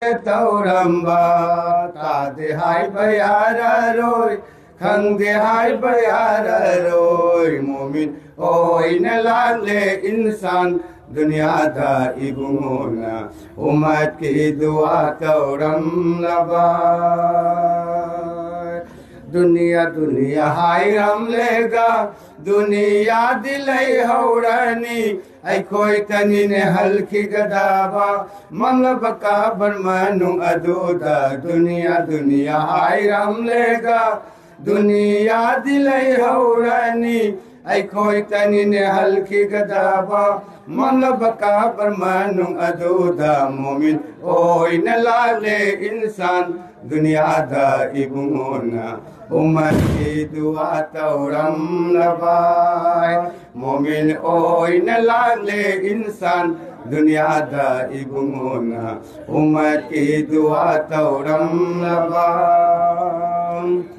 ꯇꯧꯔꯝꯕ ꯇꯥꯗꯦ ꯍꯥꯏꯕ ꯌꯥꯔꯔꯣꯏ ꯈꯪꯗꯦ ꯍꯥꯏꯕ ꯌꯥꯔꯔꯣꯏ ꯃꯨꯃꯤꯟ ꯑꯣꯏꯅ ꯂꯥꯛꯂꯦ ꯏꯟꯁꯥꯟ ꯗꯨꯅꯤꯌꯥꯗ ꯏꯕꯨꯡꯉꯣꯅ ꯎꯝꯃꯠꯀꯤ ꯗꯨआ ꯇꯧꯔꯝꯂꯕ दुनिया दुनिया हायरमलेगा दुनियादि लैहौरनी अखोई तनिने हल्खिगदाबा मंगलबका बर्मनुंग अदुदा दुनिया दुनिया हायरमलेगा दुनियादि लैहौरनी अखोई तनिने हल्खिगदाबा मंगलबका बर्मनुंग अदुदा मोमिन ओइना लाले इंसान दुनियादा इबुंगोना उम्मत की दुआ तौरमलबा मोमिन ओइना लाले इंसान दुनियादा इबुंगोना उम्मत की दुआ तौरमलबा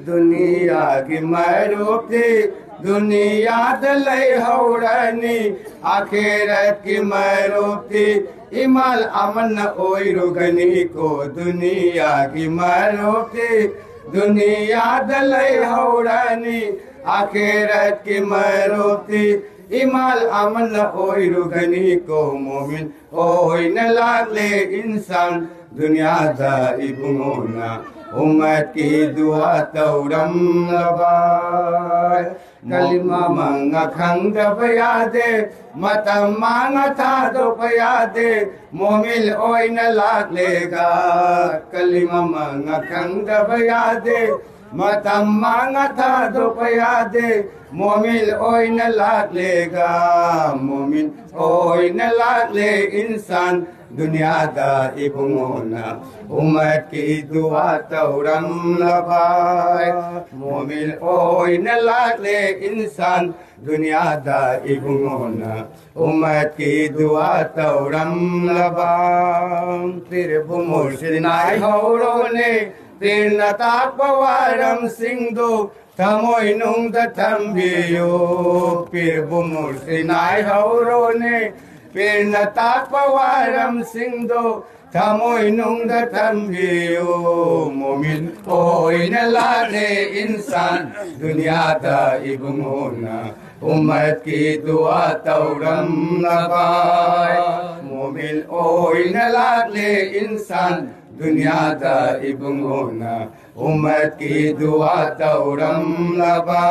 दुनिया की मरूफी दुनिया दलै हौरनी आखिरत की मरूफी इमाल अमन ओइरुगनी को दुनिया की मरूफी दुनिया दलै हौरनी आखिरत की मरूफी इमाल अमन ओइरुगनी को मोमिन ओइन लाले इंसान दुनिया दा इबुंगोना उम्मत की दुआ तौरमलबा कलिमा मंगा खंगब यादे मतम मांगा था दो पयादे मोमिल ओइन लागलेगा कलिमा मंगा खंगब यादे मतम मांगा था दो पयादे मोमिल ओइन लागलेगा मोमिन ओइन लागले इंसान दुनिया दा इबुंगोना उम्मत की दुआ तौरमलबा मोमिन ओइन लागले इंसान दुनिया दा इबुंगोना उम्मत की दुआ तौरमलबा फिर बुमुर्शिद नाय हौरोने फिर नता पवारम सिंधु थमोय नुंग थम्बियो फिर बुमुर्शिद नाय हौरोने फिर नता पवारम सिंधु थमोय नुंग थम्बियो मोमिन ओइन लाले इंसान दुनिया दा इबुंगोना उम्मत की दुआ तौरमलबा मोमिन ओइन लाले इंसान दुनिया दा इबुंगोना उम्मत की दुआ तौरमलबा